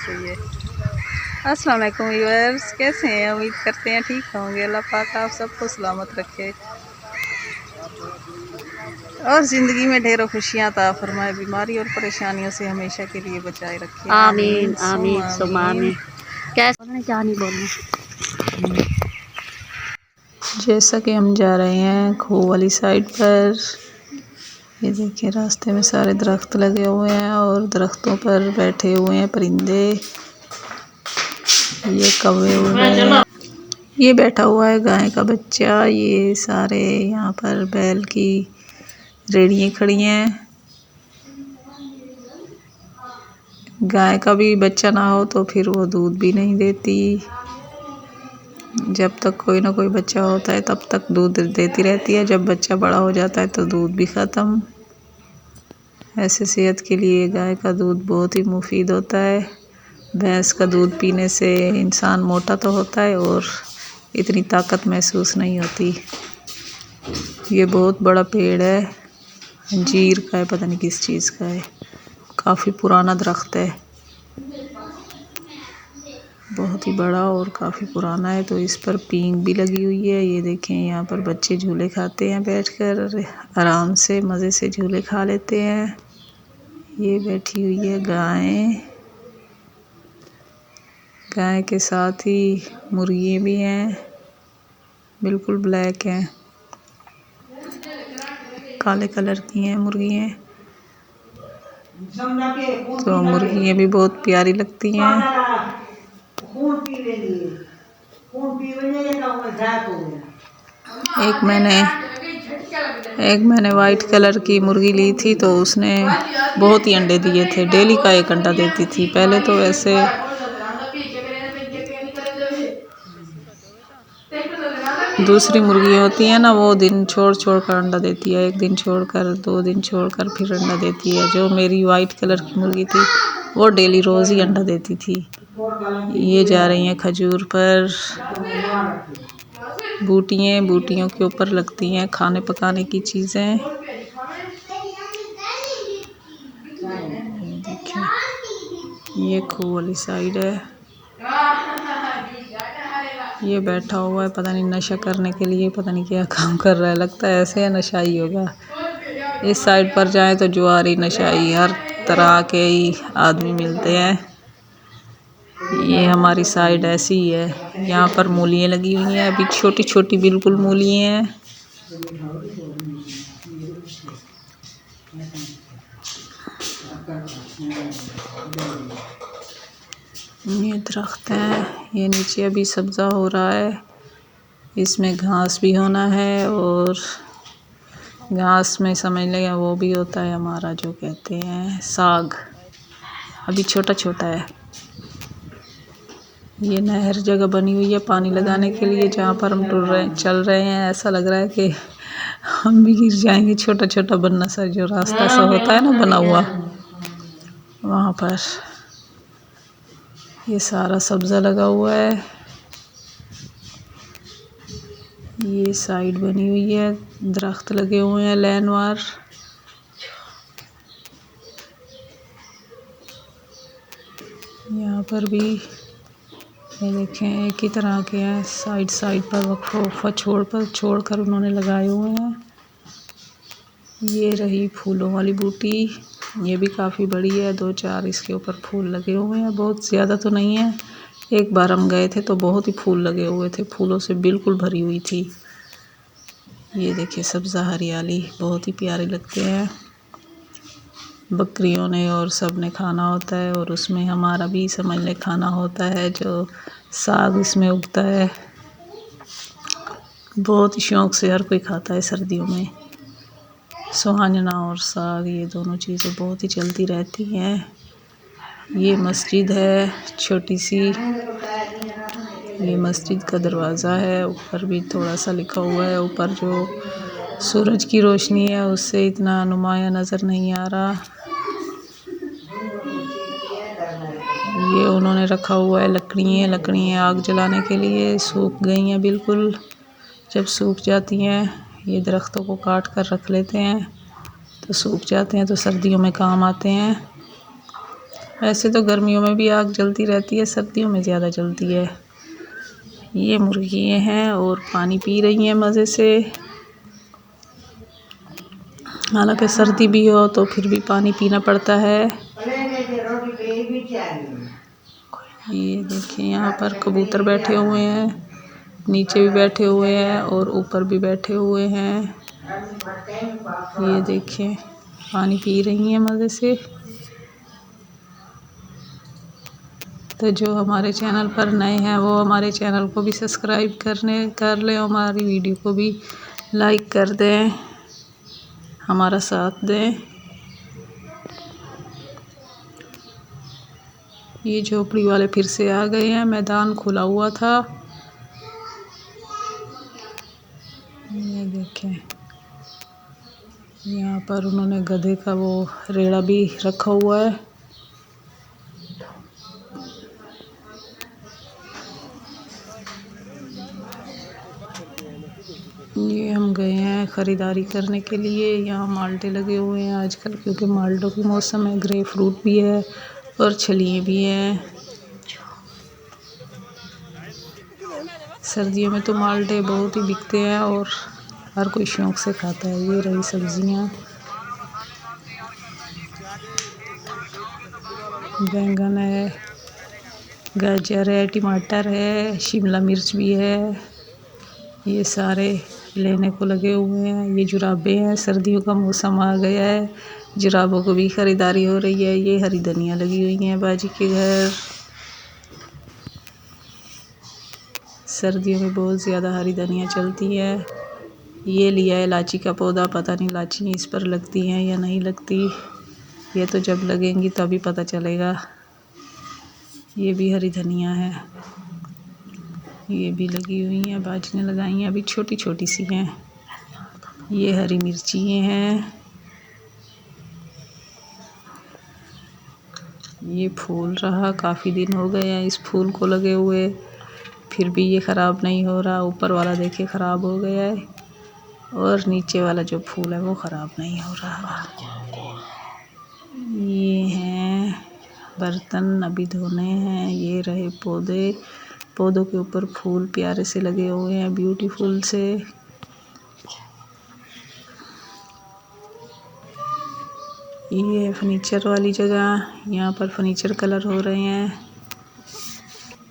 तो ये अस्सलाम वालेकुम व्यूअर्स, कैसे हैं? उम्मीद करते हैं ठीक होंगे। अल्लाह पाक आप सबको सलामत रखे और ज़िंदगी में ढेरों खुशियाँ अता फरमाए, बीमारी और परेशानियों से हमेशा के लिए बचाए रखे। आमीन सुम आमीन सुम आमीन। आमीन। कैसे बोलना, क्या नहीं बोलना। जैसा कि हम जा रहे हैं खो वाली साइड पर, ये देखिए रास्ते में सारे दरख्त लगे हुए हैं और दरख्तों पर बैठे हुए हैं परिंदे। ये कौवे उड़ रहे हैं। ये बैठा हुआ है गाय का बच्चा। ये सारे यहाँ पर बैल की रेड़ियाँ खड़ी हैं। गाय का भी बच्चा ना हो तो फिर वो दूध भी नहीं देती। जब तक कोई ना कोई बच्चा होता है तब तक दूध देती रहती है। जब बच्चा बड़ा हो जाता है तो दूध भी ख़त्म। ऐसे सेहत के लिए गाय का दूध बहुत ही मुफीद होता है। भैंस का दूध पीने से इंसान मोटा तो होता है और इतनी ताकत महसूस नहीं होती। ये बहुत बड़ा पेड़ है, अंजीर का है, पता नहीं किस चीज़ का है। काफ़ी पुराना दरख्त है, बहुत ही बड़ा और काफ़ी पुराना है। तो इस पर पींग भी लगी हुई है। ये देखें यहाँ पर बच्चे झूले खाते हैं, बैठकर आराम से मज़े से झूले खा लेते हैं। ये बैठी हुई है गाय। गाय के साथ ही मुर्गी भी हैं, बिल्कुल ब्लैक हैं, काले कलर की हैं मुर्गियाँ। तो मुर्गियाँ भी बहुत प्यारी लगती हैं। एक मैंने वाइट कलर की मुर्गी ली थी तो उसने बहुत ही अंडे दिए थे। डेली का एक अंडा देती थी। पहले तो वैसे दूसरी मुर्गी होती है ना, वो दिन छोड़ छोड़ कर अंडा देती है। एक दिन छोड़कर, 2 दिन छोड़कर फिर अंडा देती है। जो मेरी वाइट कलर की मुर्गी थी वो डेली रोज़ ही अंडा देती थी। ये जा रही हैं खजूर पर। बूटियों के ऊपर लगती हैं खाने पकाने की चीज़ें। देखिए ये खो वाली साइड है। ये बैठा हुआ है, पता नहीं नशा करने के लिए, पता नहीं क्या काम कर रहा है। लगता है ऐसे है नशा ही होगा। इस साइड पर जाएं तो जुआरी, नशाई, हर तरह के ही आदमी मिलते हैं। ये हमारी साइड ऐसी ही है। यहाँ पर मूलियाँ लगी हुई हैं, अभी छोटी छोटी बिल्कुल मूलियाँ हैं। ये दरख्त है, ये नीचे अभी सब्ज़ा हो रहा है। इसमें घास भी होना है और घास में समझ लें वो भी होता है हमारा जो कहते हैं साग, अभी छोटा छोटा है। ये नहर जगह बनी हुई है पानी लगाने के लिए, जहाँ पर हम चल रहे हैं। ऐसा लग रहा है कि हम भी गिर जाएंगे। छोटा छोटा बनना सा जो रास्ता सा होता है ना बना हुआ, वहाँ पर ये सारा सब्ज़ा लगा हुआ है। ये साइड बनी हुई है, दरख्त लगे हुए हैं लाइनवार। यहाँ पर भी ये देखें एक ही तरह के हैं। साइड साइड पर वक्फा छोड़ कर उन्होंने लगाए हुए हैं। ये रही फूलों वाली बूटी, ये भी काफ़ी बड़ी है। 2-4 इसके ऊपर फूल लगे हुए हैं, बहुत ज़्यादा तो नहीं है। एक बार हम गए थे तो बहुत ही फूल लगे हुए थे, फूलों से बिल्कुल भरी हुई थी। ये देखिए सब्ज़ा हरियाली, बहुत ही प्यारे लगते हैं। बकरियों ने और सब ने खाना होता है और उसमें हमारा भी समझ ले खाना होता है। जो साग इसमें उगता है, बहुत ही शौक़ से हर कोई खाता है सर्दियों में। सुहाजना और साग, ये दोनों चीज़ें बहुत ही चलती रहती हैं। ये मस्जिद है छोटी सी, ये मस्जिद का दरवाज़ा है। ऊपर भी थोड़ा सा लिखा हुआ है। ऊपर जो सूरज की रोशनी है उससे इतना नुमाया नज़र नहीं आ रहा। ये उन्होंने रखा हुआ है लकड़ियाँ आग जलाने के लिए, सूख गई हैं बिल्कुल। जब सूख जाती हैं, ये दरख्तों को काट कर रख लेते हैं तो सूख जाते हैं, तो सर्दियों में काम आते हैं। वैसे तो गर्मियों में भी आग जलती रहती है, सर्दियों में ज़्यादा जलती है। ये मुर्गी हैं और पानी पी रही हैं मज़े से। हालांकि सर्दी भी हो तो फिर भी पानी पीना पड़ता है। ये देखिए यहाँ पर कबूतर बैठे हुए हैं, नीचे भी बैठे हुए हैं और ऊपर भी बैठे हुए हैं। ये देखिए पानी पी रही हैं मज़े से। तो जो हमारे चैनल पर नए हैं वो हमारे चैनल को भी सब्सक्राइब कर लें, हमारी वीडियो को भी लाइक कर दें, हमारा साथ दें। ये झोपड़ी वाले फिर से आ गए हैं, मैदान खुला हुआ था। ये देखें यहाँ पर उन्होंने गधे का वो रेड़ा भी रखा हुआ है। ये हम गए हैं ख़रीदारी करने के लिए। यहाँ माल्टे लगे हुए हैं आजकल, क्योंकि माल्टों की मौसम है। ग्रे फ्रूट भी है और छलिए भी हैं। सर्दियों में तो माल्टे बहुत ही बिकते हैं और हर कोई शौक से खाता है। ये रही सब्जियाँ, बैंगन है, गाजर है, टमाटर है, शिमला मिर्च भी है। ये सारे लेने को लगे हुए हैं। ये जुराबे हैं, सर्दियों का मौसम आ गया है, जुराबों को भी खरीदारी हो रही है। ये हरी धनिया लगी हुई है बाजी के घर। सर्दियों में बहुत ज़्यादा हरी धनिया चलती है। ये लिया है इलायची का पौधा, पता नहीं इलायची इस पर लगती हैं या नहीं लगती, ये तो जब लगेंगी तभी पता चलेगा। ये भी हरी धनिया है, ये भी लगी हुई हैं, बाजी ने लगाई हैं, अभी छोटी छोटी सी हैं। ये हरी मिर्ची हैं। ये फूल रहा, काफ़ी दिन हो गए हैं इस फूल को लगे हुए, फिर भी ये ख़राब नहीं हो रहा। ऊपर वाला देखिए ख़राब हो गया है और नीचे वाला जो फूल है वो ख़राब नहीं हो रहा। ये हैं बर्तन अभी धोने हैं। ये रहे पौधे, पौधों के ऊपर फूल प्यारे से लगे हुए हैं, ब्यूटीफुल से। ये है फर्नीचर वाली जगह, यहाँ पर फर्नीचर कलर हो रहे हैं।